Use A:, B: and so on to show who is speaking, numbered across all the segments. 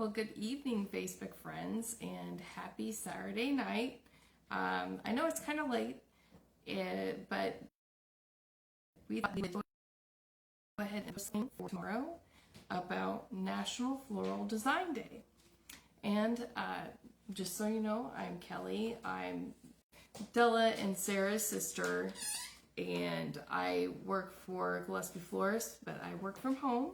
A: Well, good evening, Facebook friends, and happy Saturday night. I know it's kind of late, but we thought we'd go ahead and sing for tomorrow about National Floral Design Day. And just so you know, I'm Kelly. I'm Della and Sarah's sister, and I work for Gillespie Florist, but I work from home.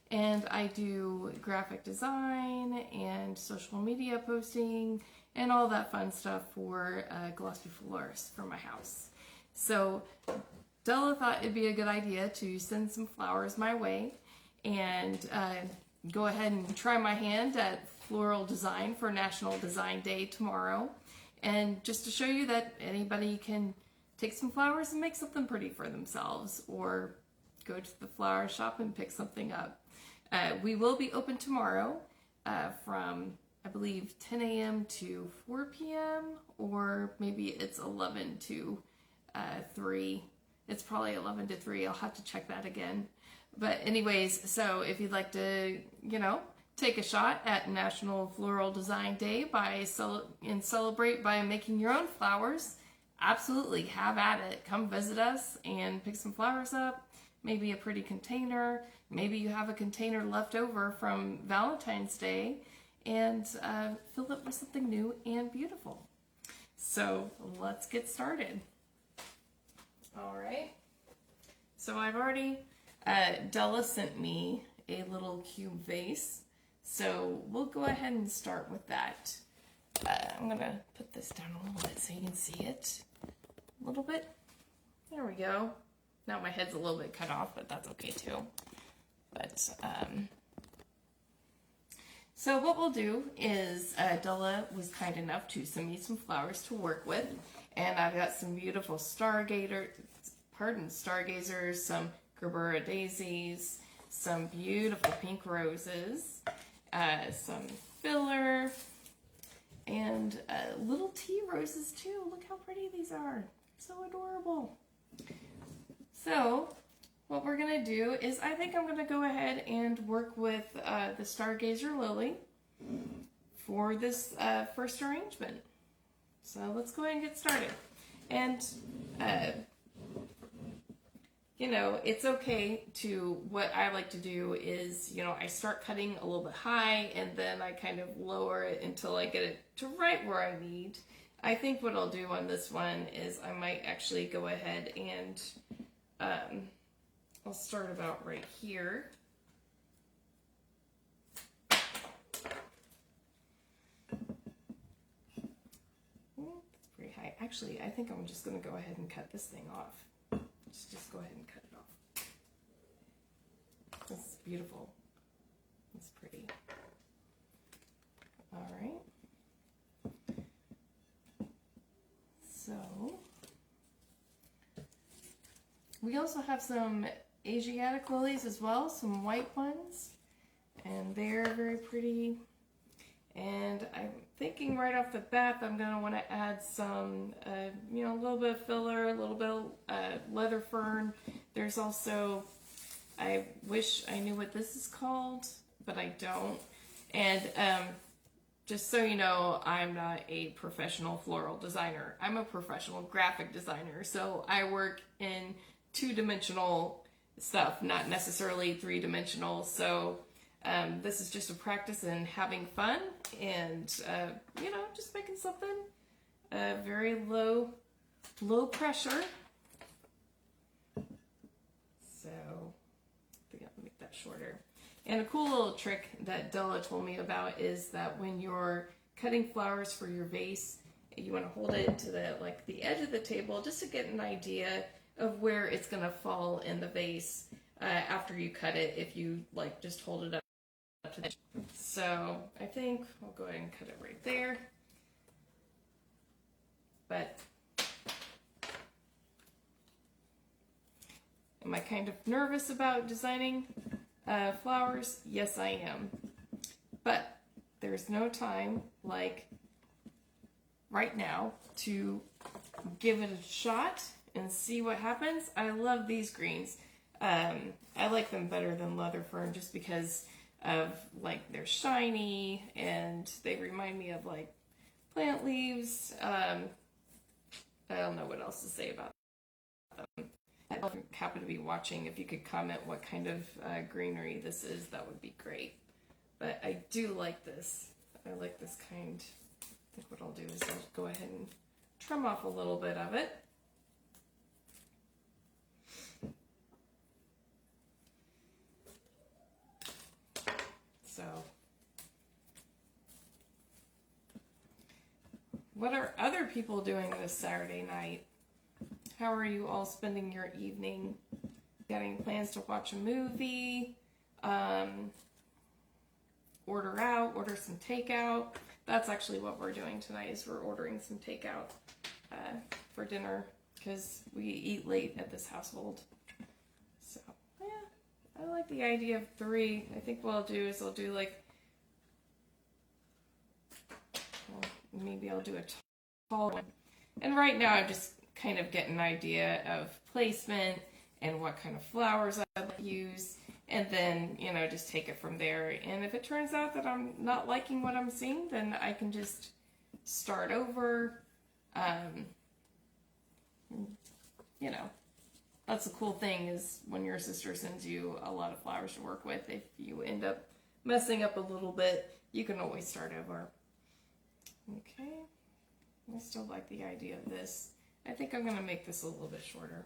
A: And I do graphic design and social media posting and all that fun stuff for Gillespie Florist for my house. So Della thought it'd be a good idea to send some flowers my way and go ahead and try my hand at floral design for National Design Day tomorrow. And just to show you that anybody can take some flowers and make something pretty for themselves, or go to the flower shop and pick something up. We will be open tomorrow from, I believe, 10 a.m. to 4 p.m. or maybe it's 11 to 3. It's probably 11 to 3. I'll have to check that again. But anyways, so if you'd like to, take a shot at National Floral Design Day and celebrate by making your own flowers, absolutely have at it. Come visit us and pick some flowers up. Maybe a pretty container. Maybe you have a container left over from Valentine's Day, and fill it with something new and beautiful. So let's get started. All right. So I've already, Della sent me a little cube vase. So we'll go ahead and start with that. I'm going to put this down a little bit so you can see it a little bit. There we go. Now my head's a little bit cut off, but that's okay too. But, so what we'll do is, Della was kind enough to send me some flowers to work with, and I've got some beautiful stargazers, some Gerbera daisies, some beautiful pink roses, some filler, and little tea roses too. Look how pretty these are. So adorable. So what we're going to do is, I think I'm going to go ahead and work with the Stargazer Lily for this first arrangement. So let's go ahead and get started. And, it's okay to, what I like to do is, I start cutting a little bit high and then I kind of lower it until I get it to right where I need. I think what I'll do on this one is I might actually go ahead and I'll start about right here. That's pretty high. Actually, I think I'm just going to go ahead and cut this thing off. Just go ahead and cut it off. This is beautiful. It's pretty. All right. So we also have some Asiatic lilies as well, some white ones, and they're very pretty. And I'm thinking right off the bat I'm going to want to add some, a little bit of filler, a little bit of leather fern. There's also, I wish I knew what this is called, but I don't. And just so you know, I'm not a professional floral designer. I'm a professional graphic designer, so I work in two-dimensional stuff, not necessarily three-dimensional. So this is just a practice in having fun and, just making something very low pressure. So I think I'll make that shorter. And a cool little trick that Della told me about is that when you're cutting flowers for your vase, you want to hold it to the edge of the table just to get an idea of where it's going to fall in the vase after you cut it, if you just hold it up to the edge. So I think I'll go ahead and cut it right there. But am I kind of nervous about designing flowers? Yes, I am. But there's no time like right now to give it a shot and see what happens. I love these greens. I like them better than leather fern just because of like they're shiny and they remind me of like plant leaves. I don't know what else to say about them. I don't happen to be watching. If you could comment what kind of greenery this is, that would be great. But I do like this. I like this kind. I think what I'll do is I'll go ahead and trim off a little bit of it. So, what are other people doing this Saturday night? How are you all spending your evening? Got any plans to watch a movie? Order out, order some takeout. That's actually what we're doing tonight, is we're ordering some takeout for dinner because we eat late at this household. So, yeah, I like the idea of 3. I think what I'll do is I'll do like, well, maybe I'll do a tall one. And right now I'm just kind of getting an idea of placement and what kind of flowers I'd use, and then, you know, just take it from there. And if it turns out that I'm not liking what I'm seeing, then I can just start over. You know, that's the cool thing, is when your sister sends you a lot of flowers to work with, if you end up messing up a little bit, you can always start over. Okay, I still like the idea of this. I think I'm going to make this a little bit shorter.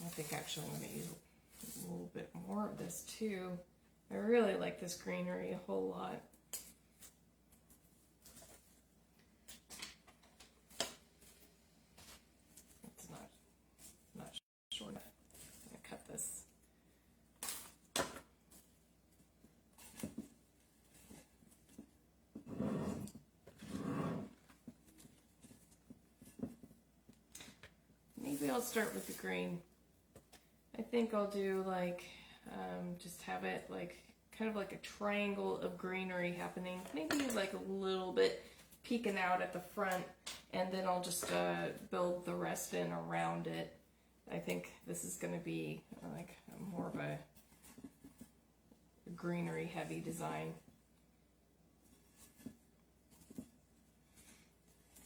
A: I think actually I'm going to use a little bit more of this too. I really like this greenery a whole lot. It's not short enough. I'm going to cut this. Maybe I'll start with the green. I think I'll do like, just have it like, kind of like a triangle of greenery happening. Maybe like a little bit peeking out at the front, and then I'll just build the rest in around it. I think this is going to be like more of a greenery heavy design.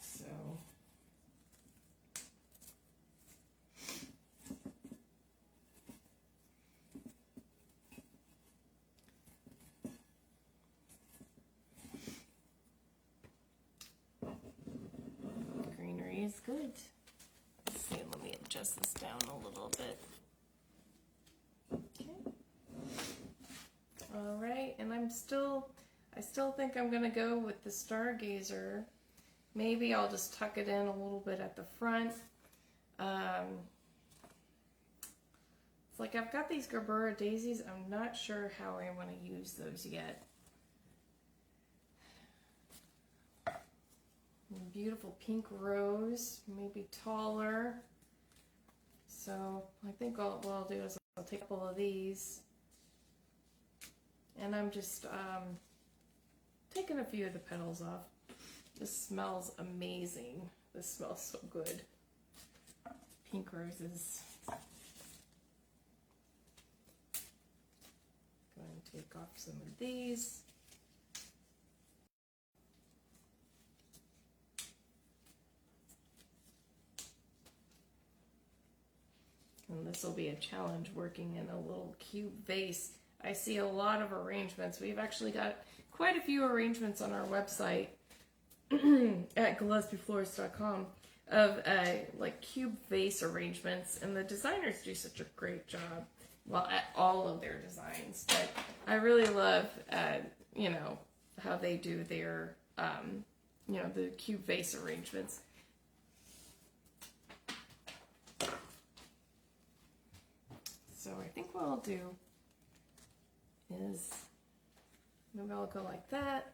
A: So greenery is good. Let's see, let me adjust this down a little bit. Okay. All right, and I still think I'm gonna go with the Stargazer. Maybe I'll just tuck it in a little bit at the front. It's like I've got these Gerbera daisies. I'm not sure how I want to use those yet. Beautiful pink rose, maybe taller. So I think what I'll do is I'll take a couple of these, and I'm just taking a few of the petals off. This smells amazing. This smells so good. Pink roses. Going to take off some of these. And this will be a challenge working in a little cube vase. I see a lot of arrangements. We've actually got quite a few arrangements on our website at gillespieflorist.com of like cube vase arrangements, and the designers do such a great job. Well, at all of their designs, but I really love, you know, how they do their, you know, the cube vase arrangements. So I think what I'll do is maybe I'll go like that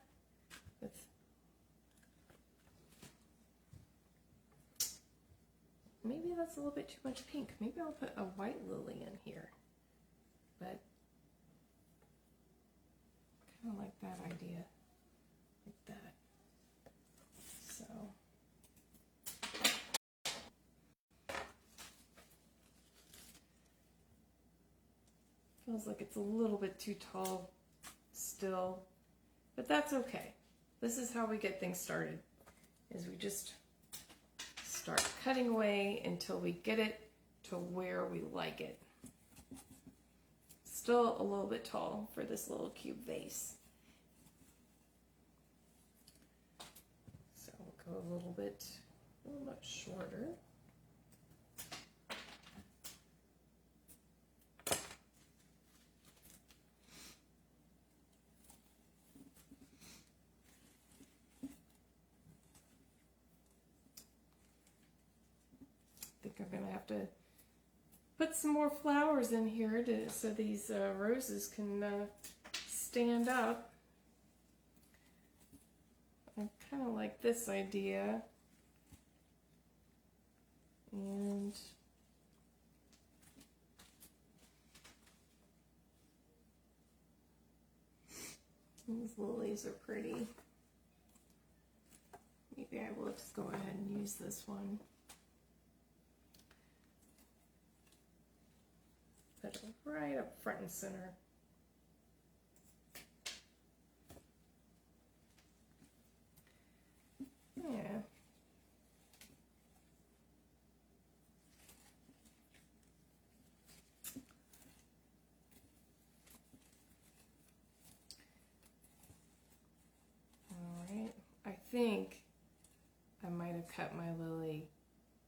A: with maybe that's a little bit too much pink. Maybe I'll put a white lily in here, but kind of like that idea. Feels like it's a little bit too tall still, but that's okay. This is how we get things started, is we just start cutting away until we get it to where we like it. Still a little bit tall for this little cube vase. So we'll go a little much shorter. I think I'm gonna have to put some more flowers in here so these roses can stand up. I kind of like this idea, and these lilies are pretty. Maybe I will just go ahead and use this one. Put it right up front and center. Yeah. All right. I think I might have cut my lily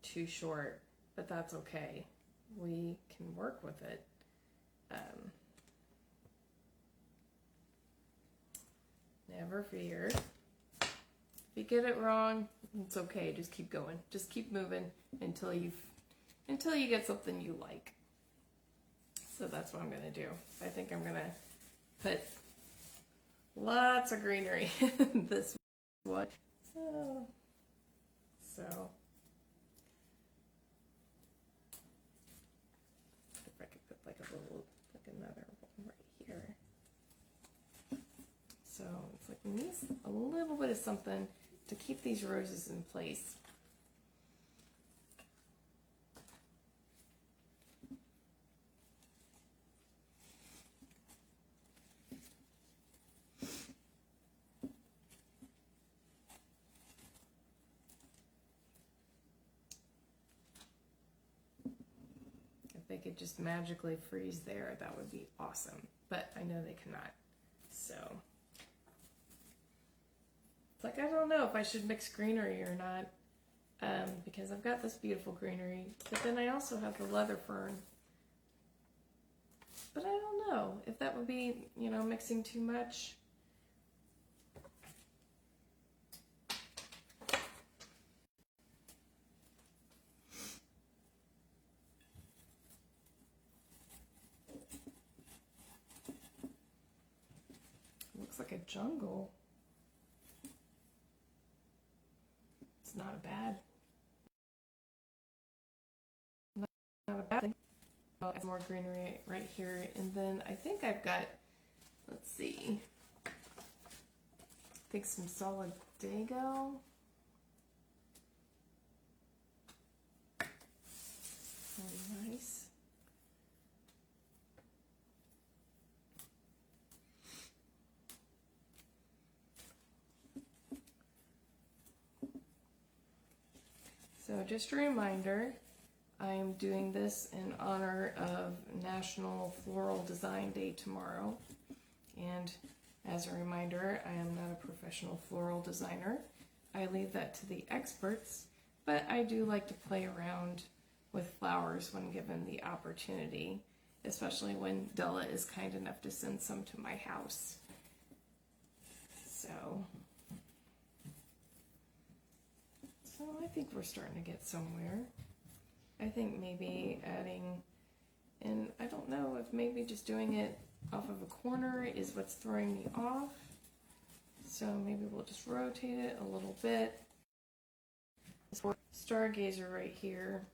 A: too short, but that's okay. We can work with it. Never fear. If you get it wrong, it's okay. Just keep going. Just keep moving until you get something you like. So that's what I'm gonna do. I think I'm gonna put lots of greenery in this one. So if I could put like another one right here. So it's like we need a little bit of something to keep these roses in place. If they could just magically freeze there, that would be awesome. But I know they cannot. So it's like, I don't know if I should mix greenery or not, because I've got this beautiful greenery, but then I also have the leather fern. But I don't know if that would be, mixing too much. Looks like a jungle. It's not a bad thing. I'll add more greenery right here, and then I think I've got, let's see, I think some solid dago. Very nice. So just a reminder, I'm doing this in honor of National Floral Design Day tomorrow. And as a reminder, I am not a professional floral designer. I leave that to the experts, but I do like to play around with flowers when given the opportunity, especially when Della is kind enough to send some to my house. So I think we're starting to get somewhere. I think maybe adding, and I don't know if maybe just doing it off of a corner is what's throwing me off. So maybe we'll just rotate it a little bit. Stargazer right here.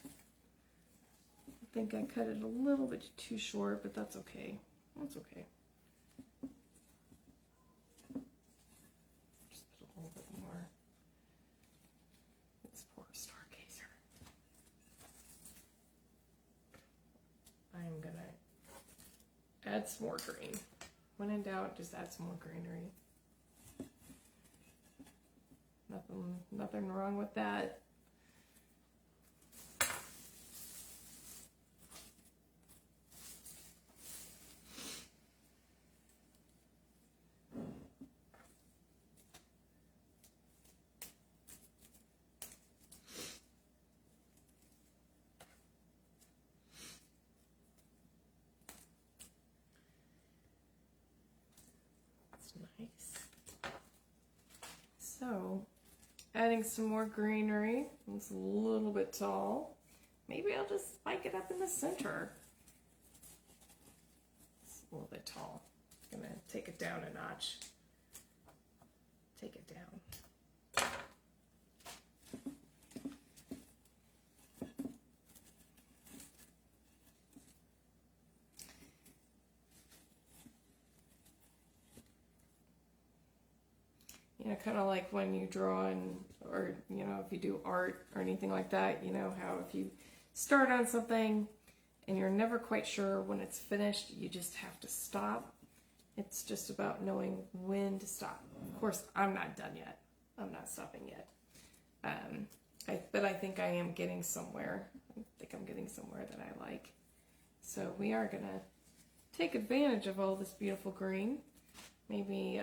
A: I think I cut it a little bit too short, but that's okay. That's okay. Just put a little bit more. This poor stargazer. I'm gonna add some more green. When in doubt, just add some more greenery. Nothing wrong with that. Nice. So, adding some more greenery. It's a little bit tall. Maybe I'll just spike it up in the center. It's a little bit tall. I'm gonna take it down a notch. Take it down. You know, kind of like when you draw or, you know, if you do art or anything like that, you know, how if you start on something and you're never quite sure when it's finished, you just have to stop. It's just about knowing when to stop. Of course, I'm not done yet. I'm not stopping yet. But I think I am getting somewhere. I think I'm getting somewhere that I like. So we are going to take advantage of all this beautiful green. Maybe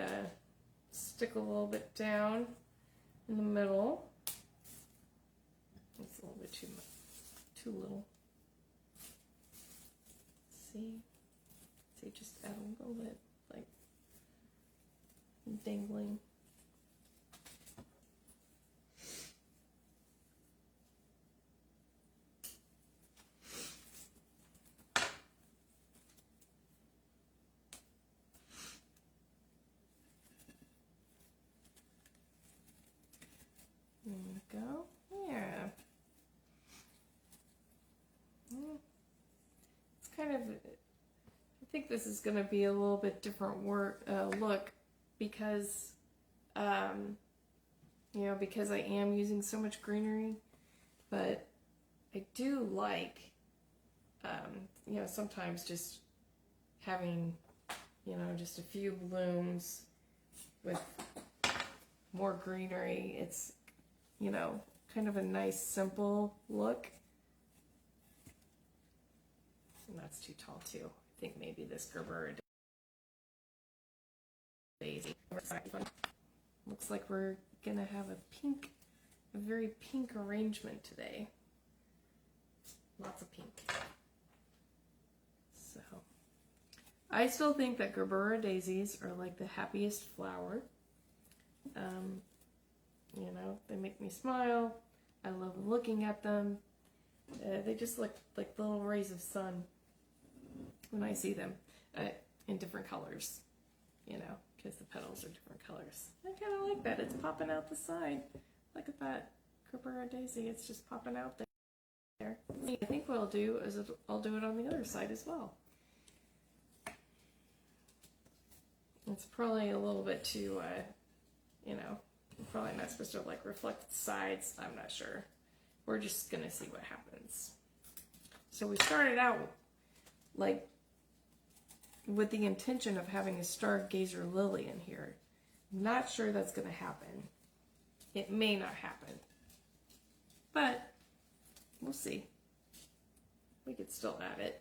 A: stick a little bit down in the middle. It's a little bit too little. See, just add a little bit, like dangling. There we go. Yeah. It's kind of, I think this is going to be a little bit different look because, you know, because I am using so much greenery, but I do like, you know, sometimes just having, you know, just a few blooms with more greenery. It's, you know, kind of a nice, simple look. And that's too tall, too. I think maybe this Gerber daisy. Looks like we're going to have a very pink arrangement today. Lots of pink. So, I still think that Gerbera daisies are like the happiest flower. You know, they make me smile. I love looking at them. They just look like little rays of sun when I see them in different colors, you know, because the petals are different colors. I kind of like that. It's popping out the side. Look at that Gerbera daisy. It's just popping out there. I think what I'll do is I'll do it on the other side as well. It's probably a little bit too, you know, probably not supposed to like reflect the sides. I'm not sure. We're just gonna see what happens. So we started out like with the intention of having a stargazer lily in here. Not sure that's gonna happen. It may not happen, but we'll see. We could still add it.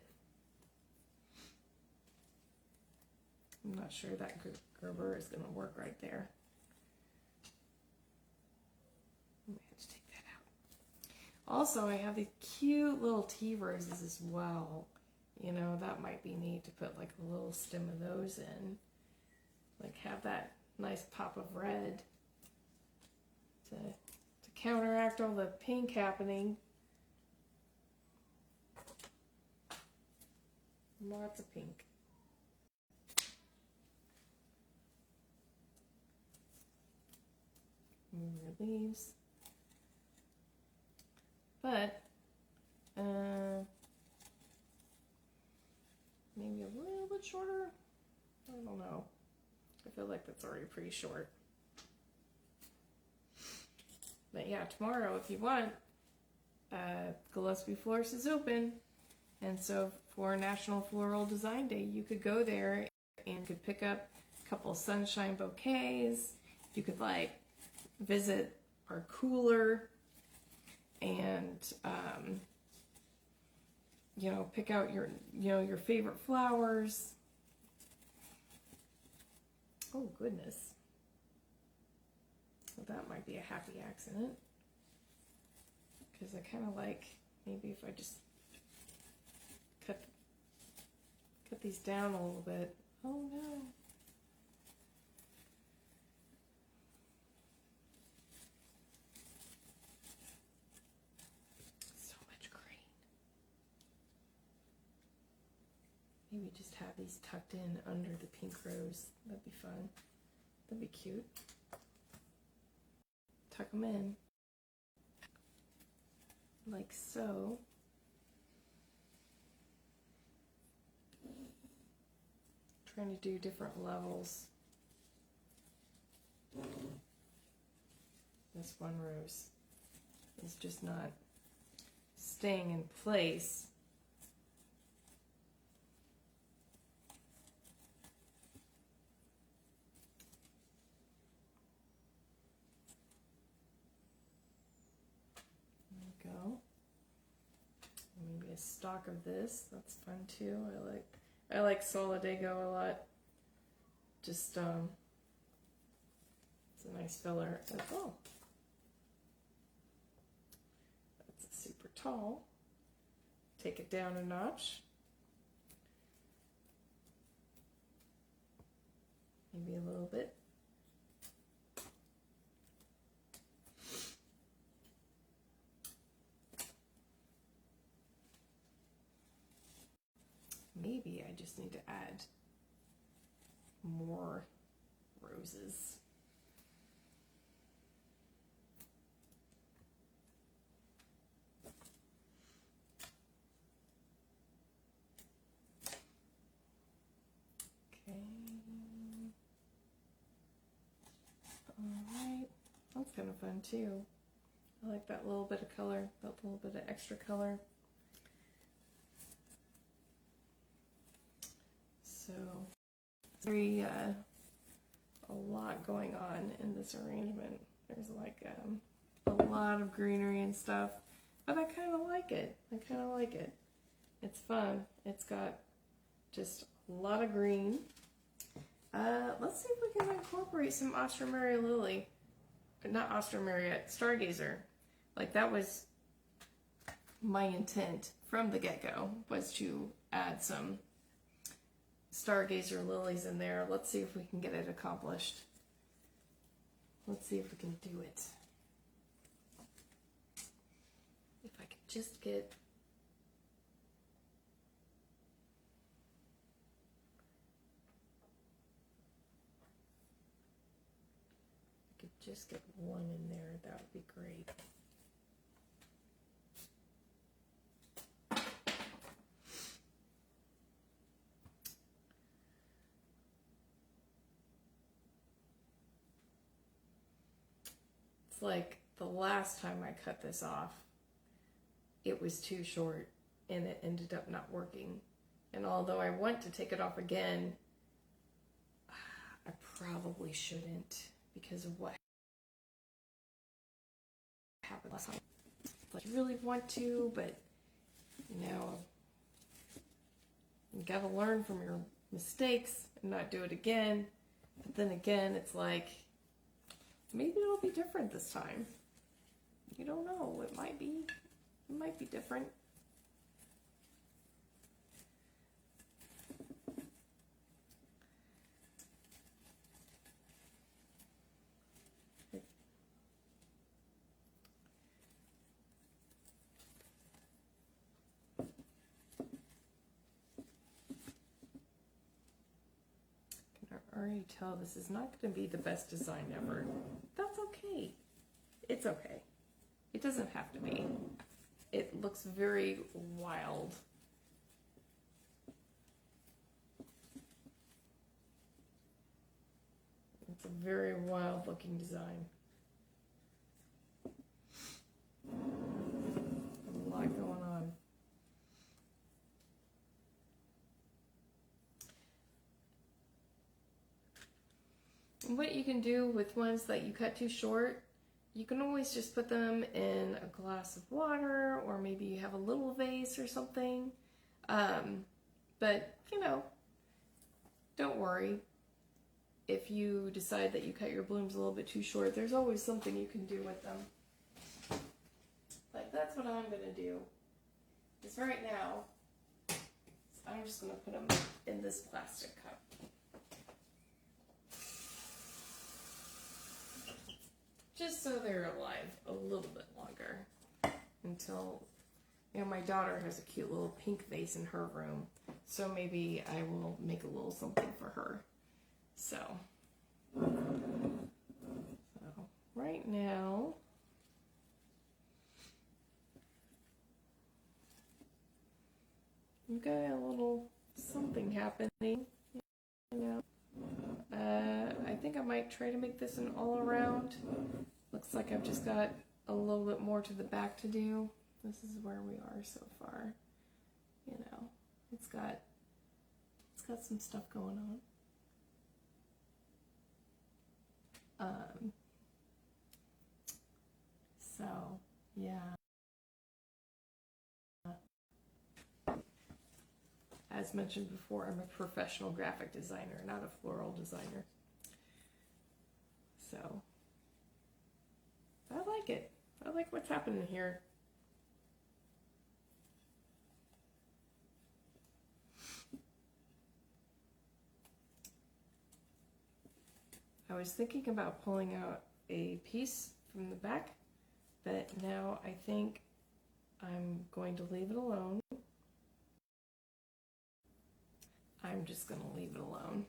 A: I'm not sure that Gerber is gonna work right there. I have to take that out. Also, I have these cute little tea roses as well. You know, that might be neat to put like a little stem of those in. Like have that nice pop of red to counteract all the pink happening. Lots of pink. More leaves. But maybe a little bit shorter. I don't know. I feel like that's already pretty short. But yeah, tomorrow if you want, Gillespie Florist is open. And so for National Floral Design Day, you could go there and could pick up a couple sunshine bouquets. You could like visit our cooler and you know, pick out your your favorite flowers. Oh goodness. Well, that might be a happy accident. Because I kind of like, maybe if I just cut these down a little bit. Oh no. So much green. Maybe just have these tucked in under the pink rose. That'd be fun. That'd be cute. Tuck them in. Like so. Trying to do different levels. This one rose is just not staying in place. There we go. Maybe a stalk of this. That's fun too. I like Solidago a lot. Just it's a nice filler. Oh, that's super tall. Take it down a notch. Maybe a little bit. Maybe I just need to add more roses. Okay. Alright. That's kind of fun too. I like that little bit of color, that little bit of extra color. So, very, a lot going on in this arrangement. There's like a lot of greenery and stuff, but I kind of like it. I kind of like it. It's fun. It's got just a lot of green. Let's see if we can incorporate some Ostromeria lily. Not Ostromeria, Stargazer. Like that was my intent from the get-go, was to add some Stargazer lilies in there. Let's see if we can get it accomplished. Let's see if we can do it. If I could just get one in there, that would be great. It's like the last time I cut this off, it was too short and it ended up not working. And although I want to take it off again, I probably shouldn't because of what happened last time. Like, I really want to, but you know, you gotta learn from your mistakes and not do it again. But then again, it's like, maybe it'll be different this time. You don't know. It might be different. I already tell this is not going to be the best design ever. That's okay. It's okay. It doesn't have to be. It looks very wild. It's a very wild looking design. A lot going on. what you can do with ones that you cut too short, you can always just put them in a glass of water, or maybe you have a little vase or something. But, you know, don't worry. If you decide that you cut your blooms a little bit too short, there's always something you can do with them. Like, that's what I'm going to do. Because right now, I'm just going to put them in this plastic cup. Just so they're alive a little bit longer. Until, you know, my daughter has a cute little pink vase in her room. So maybe I will make a little something for her. So right now, we've got a little something happening, you know. I think I might try to make this an all around. Looks like I've just got a little bit more to the back to do. This is where we are so far. You know, it's got some stuff going on. So yeah. As mentioned before, I'm a professional graphic designer, not a floral designer. So I like it. I like what's happening here. I was thinking about pulling out a piece from the back, but now I think I'm going to leave it alone. I'm just going to leave it alone.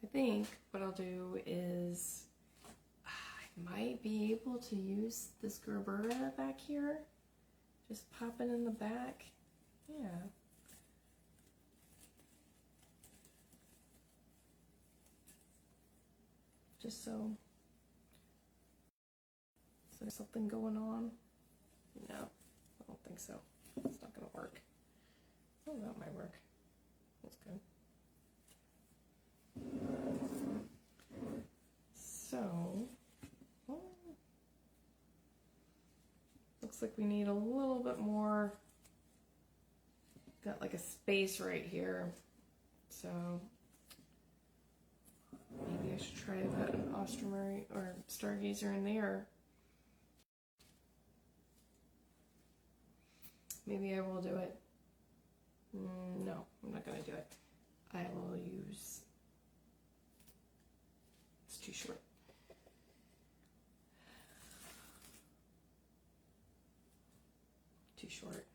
A: I think what I'll do is I might be able to use this Gerbera back here. Just pop it in the back. Yeah. Just so there's something going on. No, I don't think so. It's not going to work. Oh, that might work. That's good. So, looks like we need a little bit more. Got like a space right here. So, maybe I should try to put an ostromer or stargazer in there. Maybe I will do it. No, I'm not going to do it. I will use, it's too short. Too short.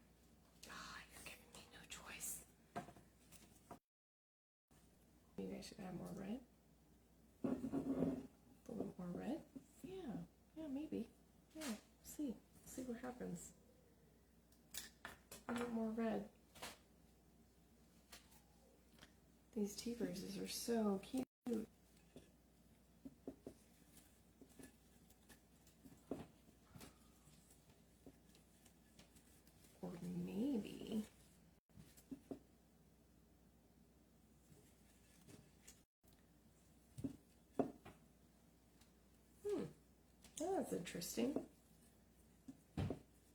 A: Ah, you're giving me no choice. Maybe I should add more red. A little more red. Yeah, maybe. Yeah, see what happens. A little more red. These tea roses are so cute. Or maybe oh, that's interesting.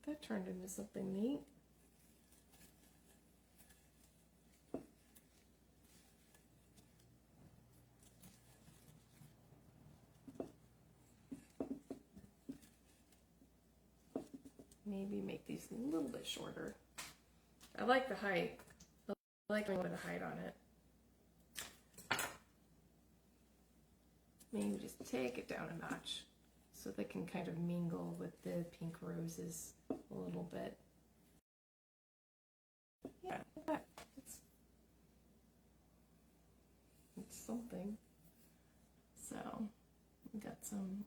A: That turned into something neat. Maybe make these a little bit shorter. I like the height. I like a little bit of height on it. Maybe just take it down a notch so they can kind of mingle with the pink roses a little bit. Yeah, it's something. So, we got some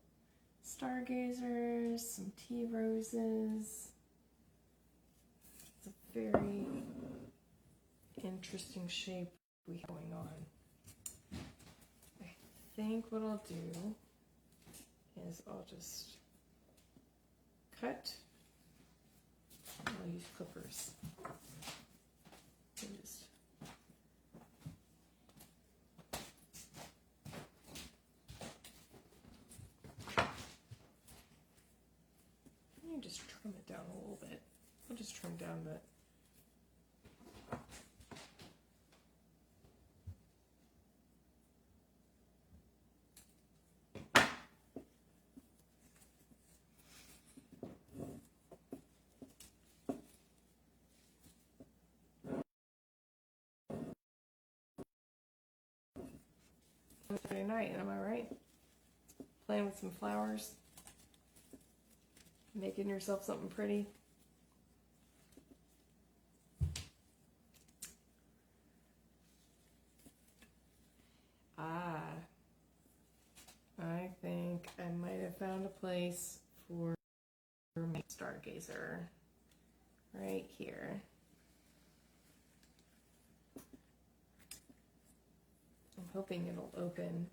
A: stargazers, some tea roses. It's a very interesting shape we have going on. I think what I'll do is I'll just cut. I'll use clippers. And just just trim it down a little bit. I'll just trim down the Saturday night, am I right? Playing with some flowers, making yourself something pretty. I think I might have found a place for my stargazer right here. I'm hoping it'll open,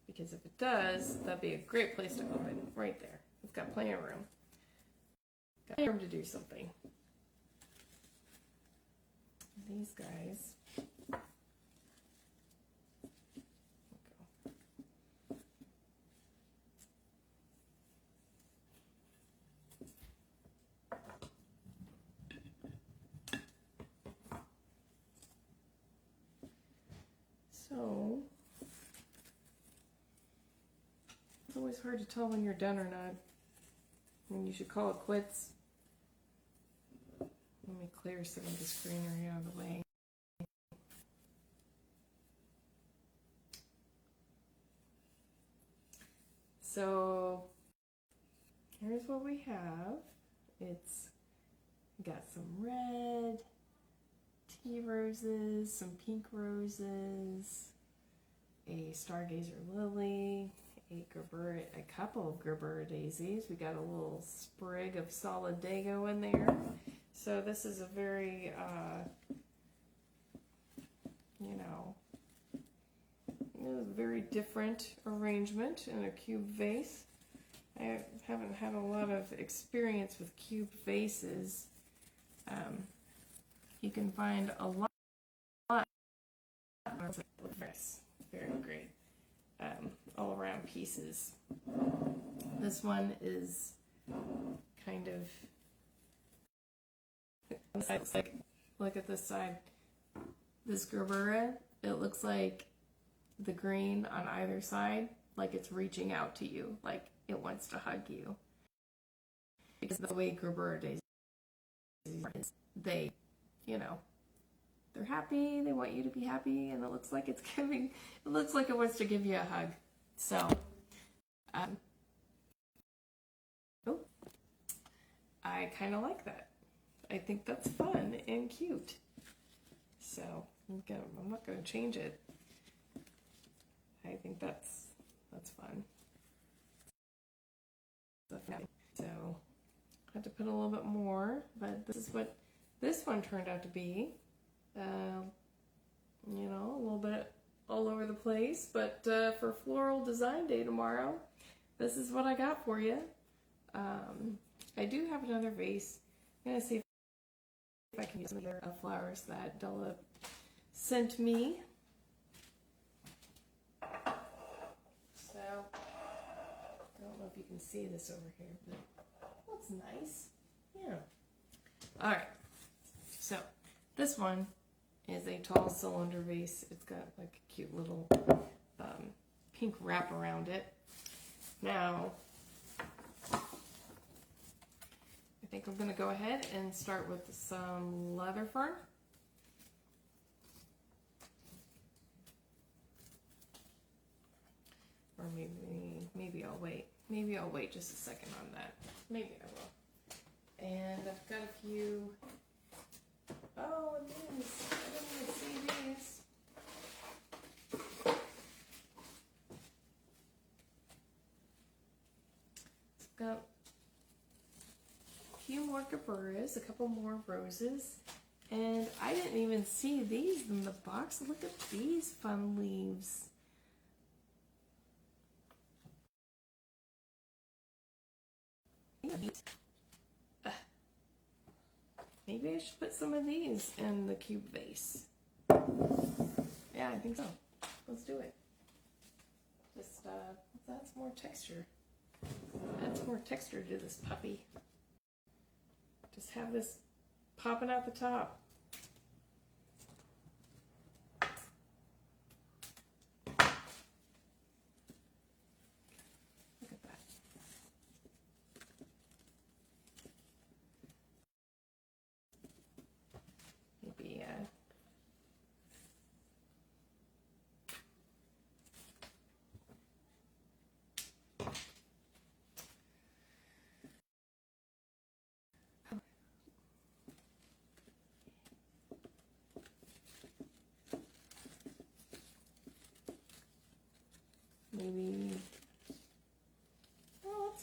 A: because if it does, that'd be a great place to open, right there. It's got plenty of room. Got plenty of room to do something. These guys. So, it's always hard to tell when you're done or not. When you should call it quits. Let me clear some of this greenery out of the way. So, here's what we have. It's got some red tea roses, some pink roses, a stargazer lily, a couple of gerbera daisies. We got a little sprig of solidago in there. So this is a very, very different arrangement in a cube vase. I haven't had a lot of experience with cube vases. You can find a lot of very great all around pieces. This one is kind of, look at this side. This gerbera, it looks like the green on either side, like it's reaching out to you, like it wants to hug you. Because the way gerbera daisies is, they, they're happy, they want you to be happy, and it looks like it wants to give you a hug. So, I kind of like that. I think that's fun and cute. So, I'm not going to change it. I think that's fun. So, I had to put a little bit more, but this is what this one turned out to be. A little bit all over the place, but for Floral Design Day tomorrow, this is what I got for you. I do have another vase. I'm going to see if I can use some other flowers that Della sent me. So, I don't know if you can see this over here, but looks nice. Yeah. Alright, so this one is a tall cylinder vase. It's got like a cute little pink wrap around it. Now, I think I'm going to go ahead and start with some leather fern. Or maybe I'll wait. Maybe I'll wait just a second on that. Maybe I will. And I've got a few. Oh, and these. I didn't even see these. I've got a few more gerberas, a couple more roses, and I didn't even see these in the box. Look at these fun leaves. Maybe I should put some of these in the cube vase. Yeah, I think so. Let's do it. Just that's more texture. That's more texture to this puppy. Just have this popping out the top. Look at that. Maybe maybe, well,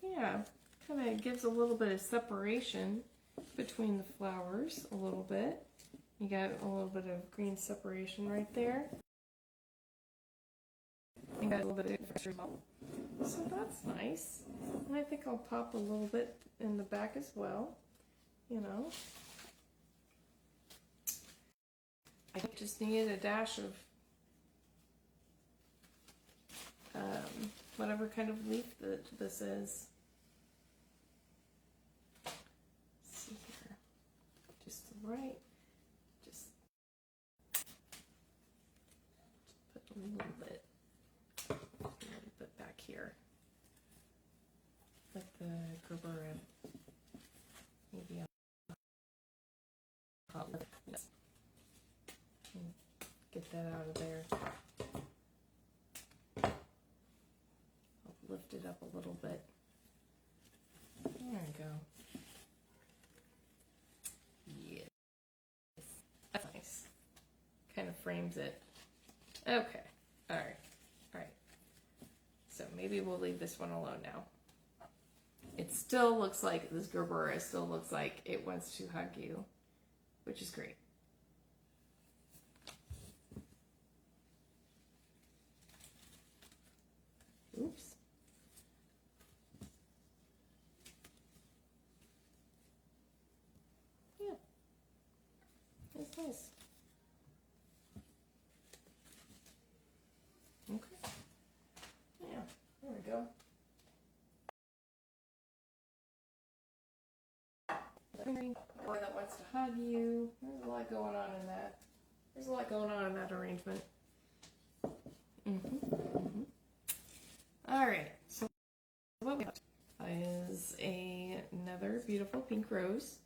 A: yeah, kind of gives a little bit of separation between the flowers a little bit. You got a little bit of green separation right there. You got a little bit of texture. So that's nice. And I think I'll pop a little bit in the back as well, you know. I just needed a dash of whatever kind of leaf that this is. Let's see here. Just right. Just put a little bit back here. Like the Gerber. Maybe I'll get that out of there. I'll lift it up a little bit. There we go. Yes. That's nice. Kind of frames it. Okay. Alright. Alright. So maybe we'll leave this one alone now. It still looks like this Gerbera still looks like it wants to hug you, which is great. Oops. Yeah. That's nice. Okay. Yeah, there we go. Boy that wants to hug you. There's a lot going on in that. There's a lot going on in that arrangement. All right. So what we have is another beautiful pink rose.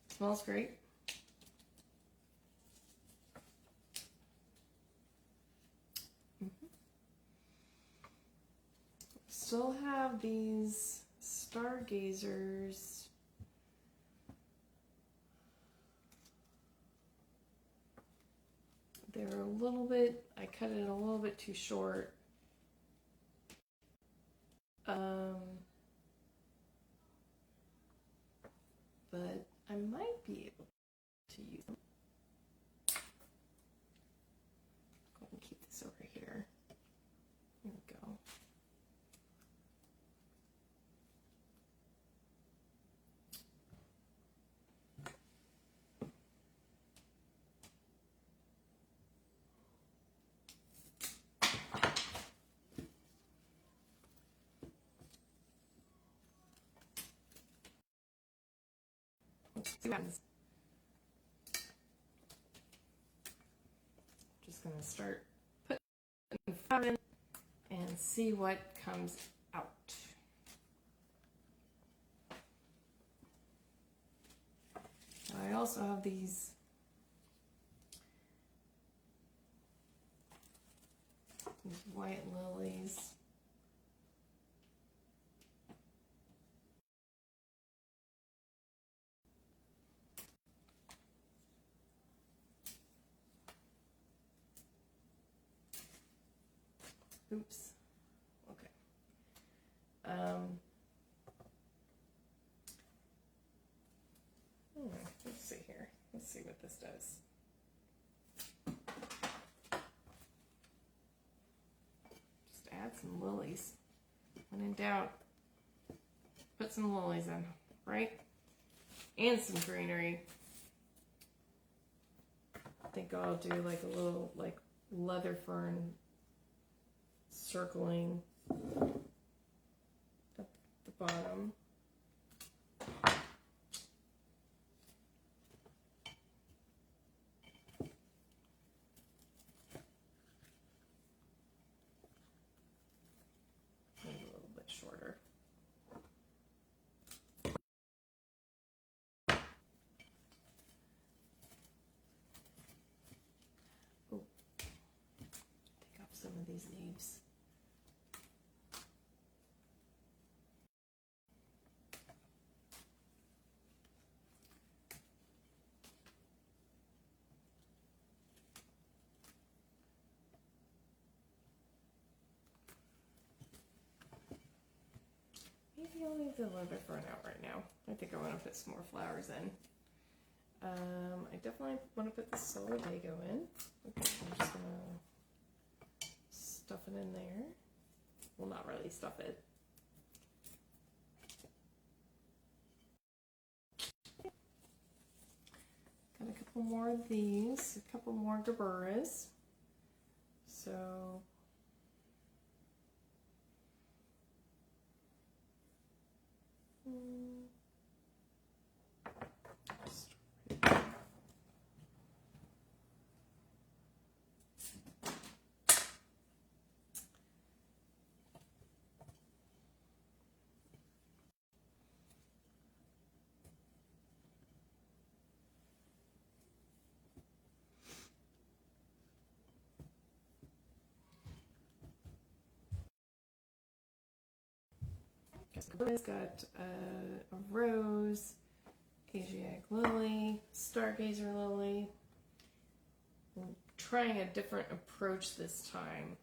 A: Smells great. Still have these stargazers. They're a little bit, I cut it a little bit too short. But I might be able to use them. Go ahead and keep this over here. There we go. Let's see what happens. Just gonna start putting flour in and see what comes out. I also have these white lilies. Oops. Okay. Let's see here. Let's see what this does. Just add some lilies. When in doubt, put some lilies in, right? And some greenery. I think I'll do like a little like leather fern circling at the bottom. Maybe a little bit shorter. Oh, take off some of these leaves. Maybe I'll leave it a little bit burnt out right now. I think I want to put some more flowers in. I definitely want to put the solidago in. Okay, I'm just going to stuff it in there. Well, not really stuff it. Got a couple more of these, a couple more gaburas. So it's got a rose, Asiatic lily, stargazer lily. I'm trying a different approach this time,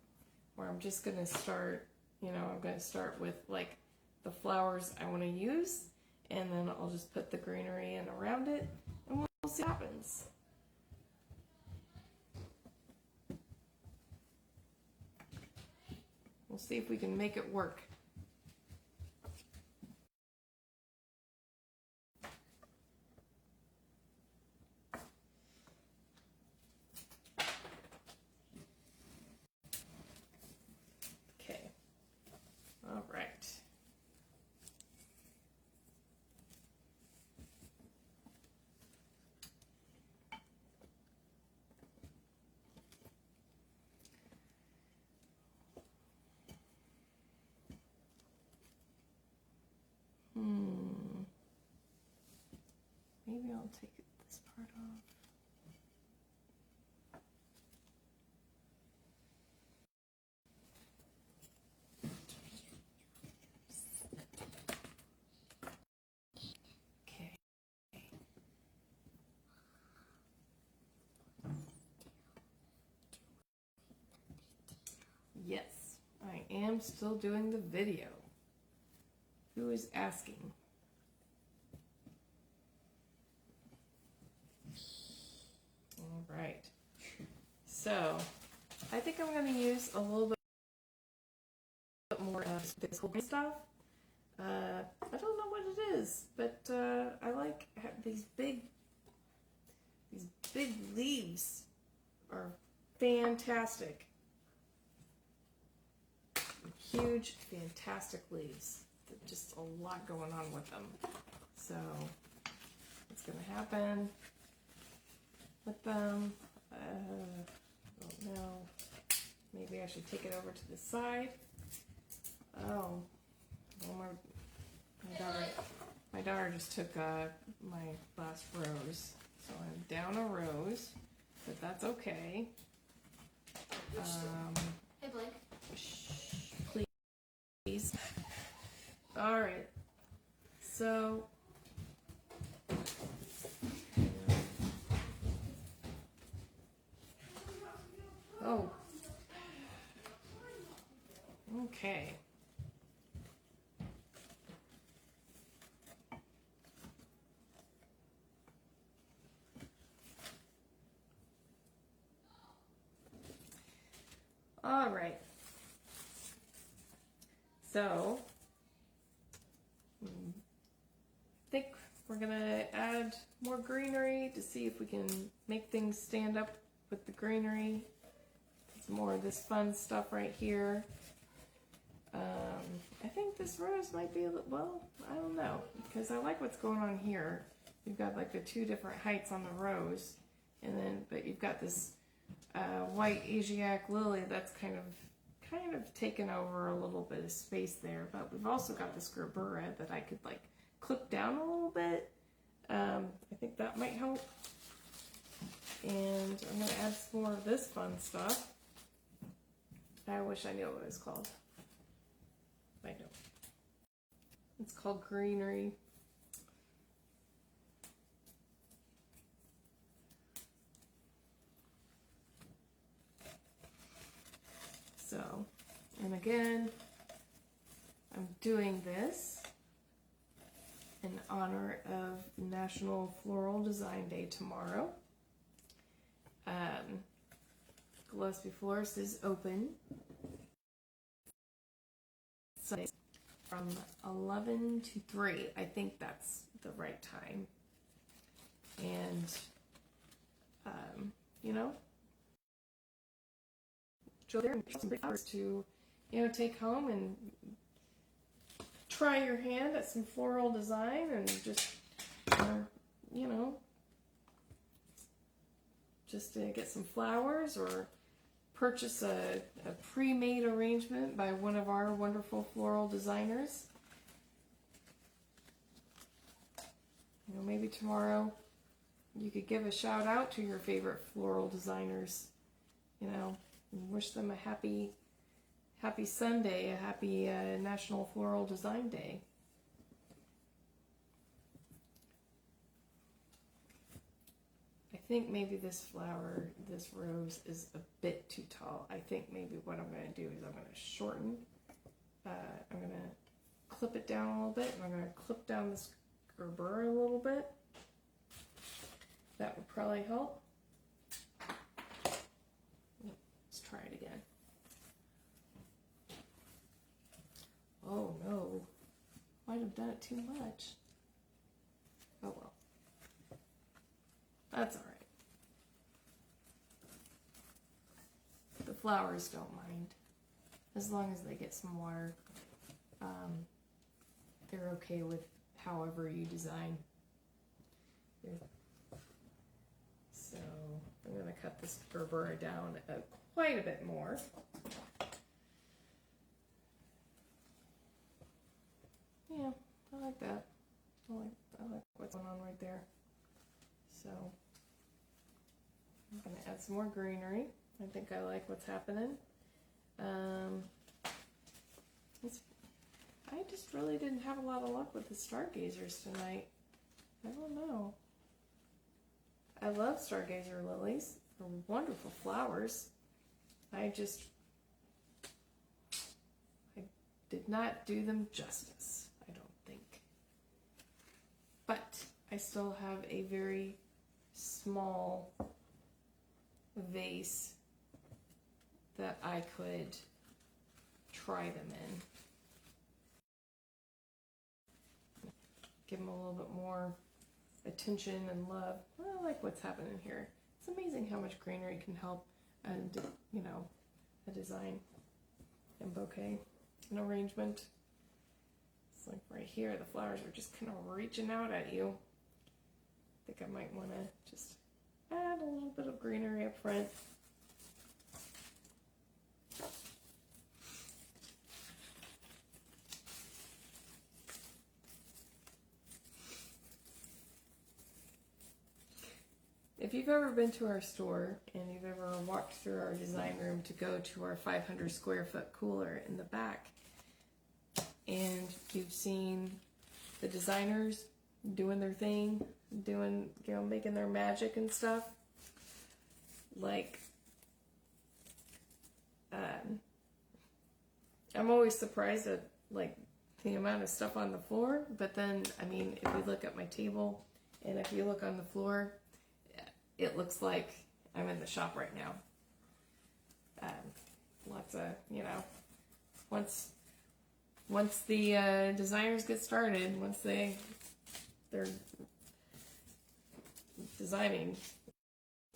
A: where I'm just going to start, I'm going to start with like the flowers I want to use, and then I'll just put the greenery in around it, and we'll see what happens. We'll see if we can make it work. Okay. All right. Maybe I'll take this part off. Okay. Yes, I am still doing the video. Who is asking? All right. So, I think I'm going to use a little bit more of this whole stuff. I don't know what it is, but I like these big leaves are fantastic. Huge, fantastic leaves. Just a lot going on with them. So, what's going to happen with them? I don't know. Maybe I should take it over to the side. Oh, well, my daughter just took my last rose, so I'm down a rose, but that's okay.
B: Hey, Blake.
A: Shh, please. All right. So. Oh. Okay. All right. So, I think we're gonna add more greenery to see if we can make things stand up with the greenery. Some more of this fun stuff right here. I think this rose might be a little, well, I don't know, because I like what's going on here. You've got like the two different heights on the rose, and then, but you've got this white Asiatic lily that's kind of taken over a little bit of space there. But we've also got this gerbera that I could like clip down a little bit. I think that might help. And I'm going to add some more of this fun stuff. I wish I knew what it was called. I don't. It's called greenery. So, and again, I'm doing this in honor of National Floral Design Day tomorrow. Gillespie Florist is open Sunday from 11 to 3. I think that's the right time. And, you know, go there and some flowers to, you know, take home and try your hand at some floral design and just, you know, just to get some flowers or purchase a pre-made arrangement by one of our wonderful floral designers. You know, maybe tomorrow you could give a shout out to your favorite floral designers, you know, and wish them a happy Sunday, a happy National Floral Design Day. I think maybe this rose is a bit too tall. I think maybe what I'm going to do is I'm going to shorten. I'm going to clip it down a little bit, and I'm going to clip down this gerbera a little bit. That would probably help. Let's try it again. Oh no, might have done it too much. Oh well, that's all right. The flowers don't mind, as long as they get some water. They're okay with however you design. So I'm going to cut this gerbera down quite a bit more. Yeah, I like that. I like what's going on right there. So I'm going to add some more greenery. I think I like what's happening. I just really didn't have a lot of luck with the stargazers tonight. I don't know. I love stargazer lilies. They're wonderful flowers. I did not do them justice, I don't think. But I still have a very small vase that I could try them in. Give them a little bit more attention and love. I like what's happening here. It's amazing how much greenery can help, and you know, a design and bouquet, an arrangement. It's like right here, the flowers are just kind of reaching out at you. I think I might want to just add a little bit of greenery up front. If you've ever been to our store and you've ever walked through our design room to go to our 500 square foot cooler in the back, and you've seen the designers doing their thing, doing, you know, making their magic and stuff, like, I'm always surprised at, like, the amount of stuff on the floor, but then, I mean, if you look at my table, and if you look on the floor, it looks like I'm in the shop right now. Lots of, you know, once the designers get started, once they're designing,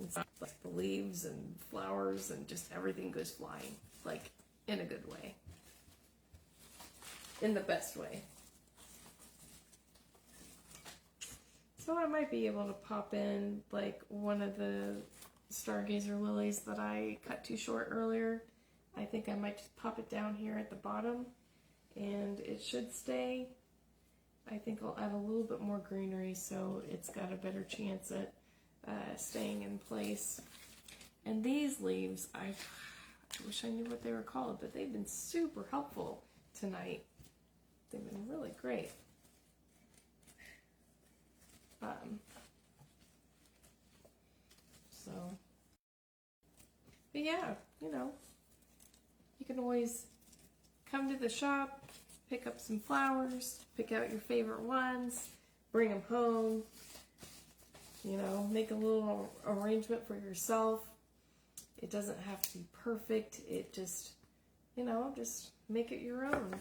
A: it's like the leaves and flowers and just everything goes flying, like in a good way. in the best way. So I might be able to pop in like one of the stargazer lilies that I cut too short earlier. I think I might just pop it down here at the bottom and it should stay. I think I'll add a little bit more greenery so it's got a better chance at staying in place. And these leaves, I wish I knew what they were called, but they've been super helpful tonight. They've been really great. But yeah, you know, you can always come to the shop, pick up some flowers, pick out your favorite ones, bring them home, you know, make a little arrangement for yourself. It doesn't have to be perfect. It just, you know, just make it your own.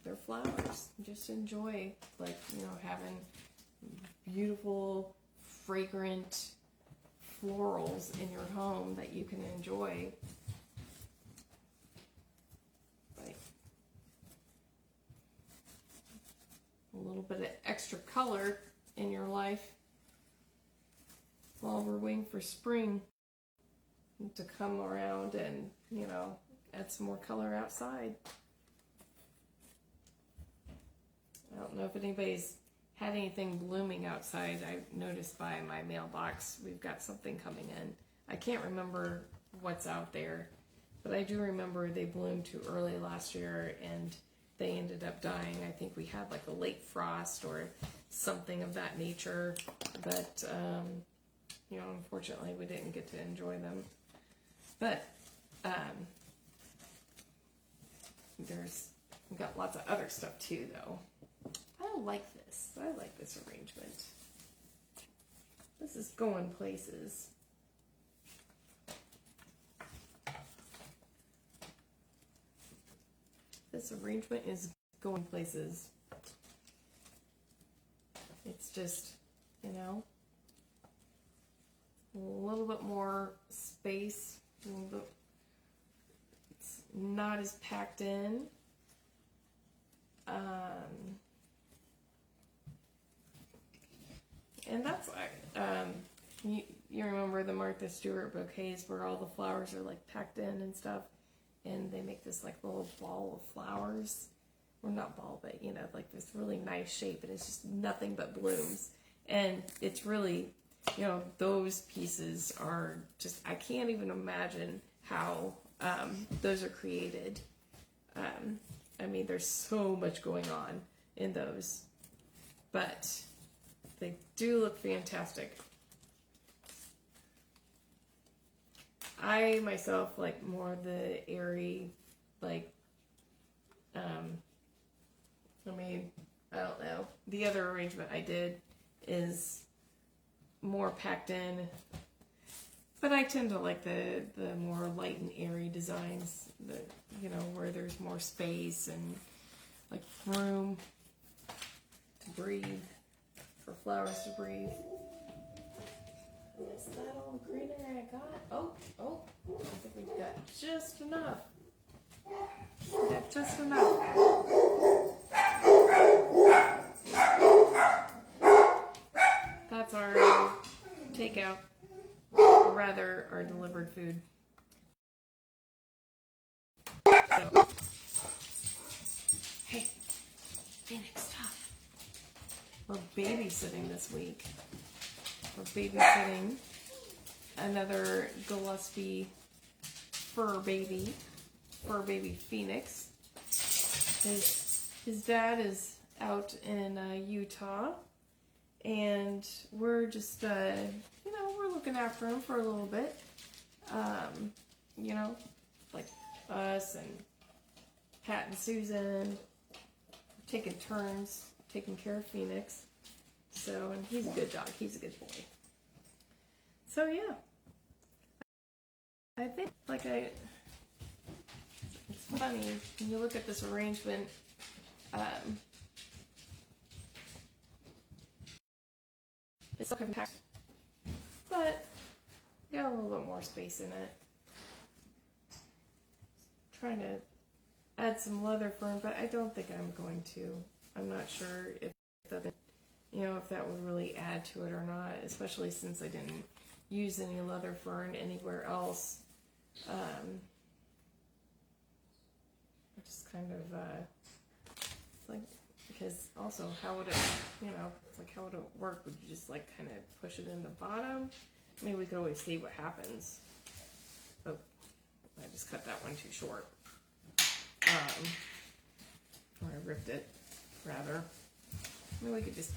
A: They're flowers. Just enjoy, like, you know, having beautiful, fragrant florals in your home that you can enjoy. Like a little bit of extra color in your life while we're waiting for spring to come around and, you know, add some more color outside. I don't know if anybody's had anything blooming outside. I've noticed by my mailbox we've got something coming in. I can't remember what's out there, but I do remember they bloomed too early last year and they ended up dying. I think we had like a late frost or something of that nature, but you know, unfortunately we didn't get to enjoy them. But we've got lots of other stuff too, though. I like this. I like this arrangement. This is going places. This arrangement is going places. It's just, you know, a little bit more space. It's not as packed in. And that's why, you remember the Martha Stewart bouquets where all the flowers are like packed in and stuff, and they make this like little ball of flowers, or not ball, but you know, like this really nice shape, and it's just nothing but blooms. And it's really, you know, those pieces are just, I can't even imagine how those are created. I mean, there's so much going on in those, but they do look fantastic. I myself like more the airy, like, I mean, I don't know. The other arrangement I did is more packed in, but I tend to like the more light and airy designs, that, you know, where there's more space and like room to breathe, for flowers to breathe. Is that all the greenery I got? Oh, I think we've got just enough. We have just enough. That's our takeout, or rather our delivered food. So, hey, Phoenix, stop. We're babysitting this week. We're babysitting another Gillespie fur baby Phoenix. His dad is out in Utah, and we're just you know, we're looking after him for a little bit. You know, like us and Pat and Susan, taking turns taking care of Phoenix. So, and he's a good dog. He's a good boy. So yeah, I think it's funny when you look at this arrangement. It's so compact, but got a little bit more space in it. Trying to add some leather fern, but I don't think I'm going to. I'm not sure if that, if that would really add to it or not, especially since I didn't use any leather fern anywhere else. I just kind of like, because also how would it, it's like how would it work? Would you just like kind of push it in the bottom? I mean, we could always see what happens. Oh, I just cut that one too short. Or I ripped it, rather. I mean, we could just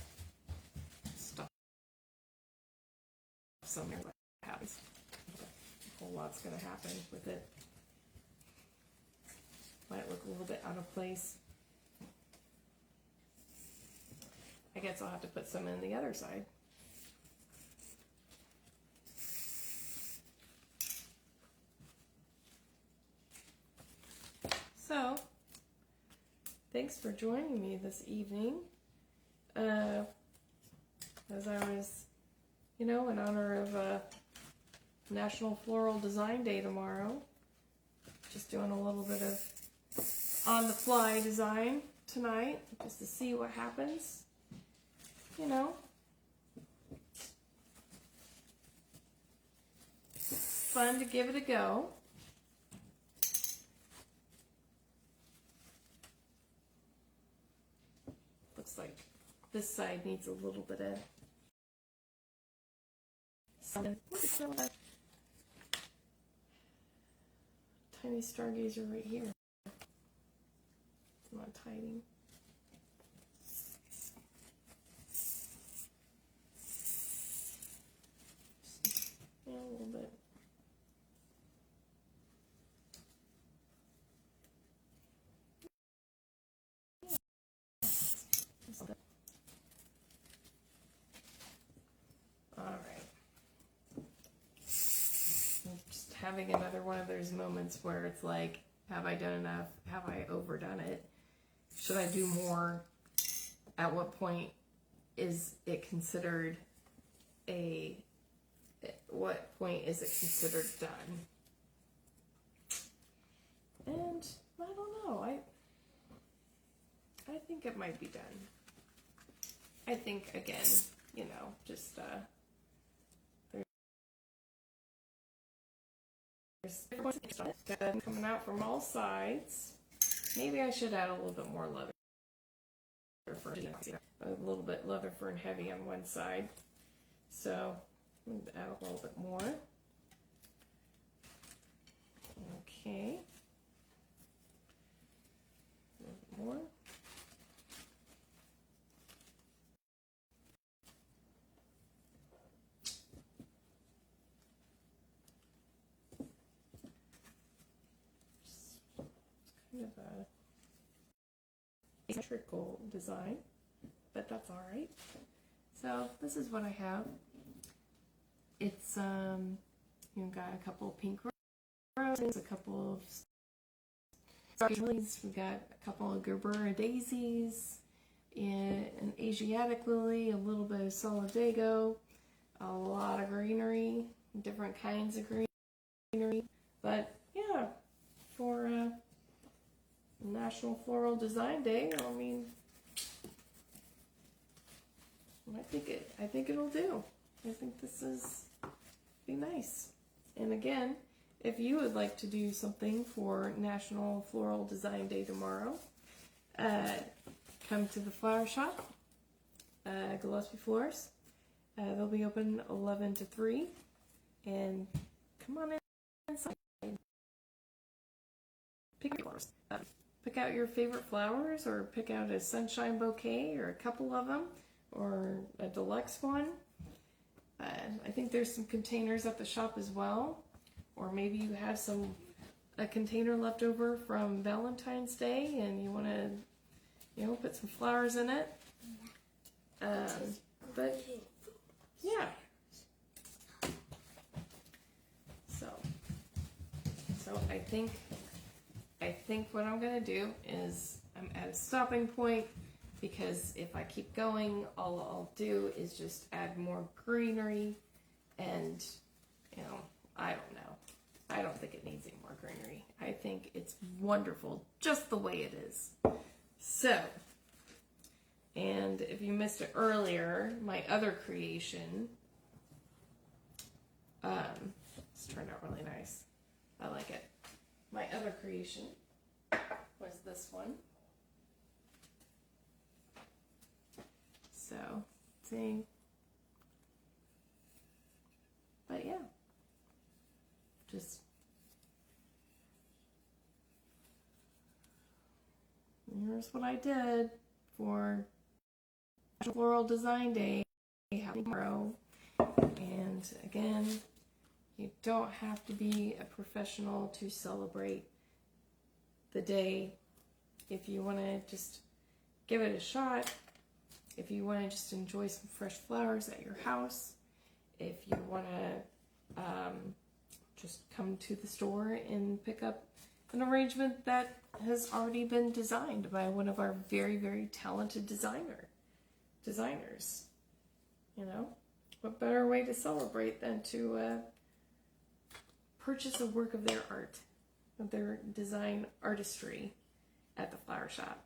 A: stuff somewhere what happens. A whole lot's going to happen with it. Might look a little bit out of place. I guess I'll have to put some in the other side. So, thanks for joining me this evening. As I was, in honor of National Floral Design Day tomorrow, just doing a little bit of on-the-fly design tonight, just to see what happens. Fun to give it a go. Looks like this side needs a little bit of something. Tiny stargazer right here. It's not hiding. Yeah, a little bit. Having another one of those moments where it's like, have I done enough? Have I overdone it? Should I do more? At what point is it considered what point is it considered done? And I don't know. I think it might be done. I think, again, just there's coming out from all sides. Maybe I should add a little bit more leather fern. A little bit leather fern heavy on one side. So I'm going to add a little bit more. Okay. A little bit more. Kind of a asymmetrical design, but that's all right. So this is what I have. It's you've got a couple of pink roses, a couple of star lilies, we've got a couple of Gerbera daisies, an Asiatic lily, a little bit of solidago, a lot of greenery, different kinds of greenery. But yeah, for National Floral Design Day, I mean, I think it'll do. I think this is be nice. And again, if you would like to do something for National Floral Design Day tomorrow, come to the flower shop, Gillespie Floors. They'll be open 11 to 3, and come on inside. Pick out your favorite flowers, or pick out a sunshine bouquet, or a couple of them, or a deluxe one. I think there's some containers at the shop as well, or maybe you have a container left over from Valentine's Day and you want to, put some flowers in it. But yeah. So I think what I'm gonna do is I'm at a stopping point, because if I keep going, all I'll do is just add more greenery, and I don't know. I don't think it needs any more greenery. I think it's wonderful just the way it is. So, and if you missed it earlier, my other creation, it's turned out really nice. I like it. My other creation was this one. So, see. But yeah, just here's what I did for National Floral Design Day happening tomorrow. And again, you don't have to be a professional to celebrate the day. If you want to just give it a shot, if you want to just enjoy some fresh flowers at your house, if you want to just come to the store and pick up an arrangement that has already been designed by one of our very, very talented designers. You know, what better way to celebrate than to purchase a work of their art, of their design artistry at the flower shop.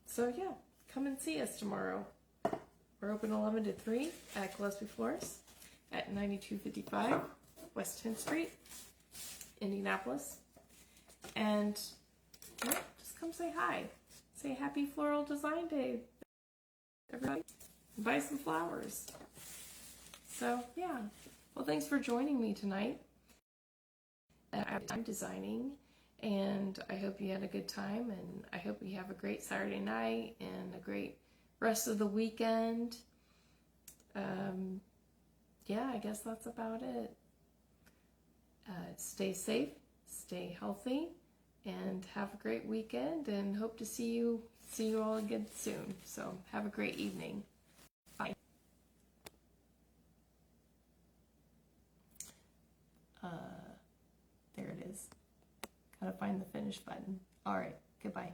A: So yeah, come and see us tomorrow. We're open 11 to 3 at Gillespie Florist at 9255 West 10th Street, Indianapolis. And yeah, just come say hi. Say Happy Floral Design Day, everybody. Buy some flowers. So yeah, well, thanks for joining me tonight. I'm designing, and I hope you had a good time, and I hope you have a great Saturday night and a great rest of the weekend. Yeah, I guess that's about it. Stay safe, stay healthy, and have a great weekend, and hope to see you all again soon. So have a great evening. Bye. There it is. Gotta find the finish button. All right, goodbye.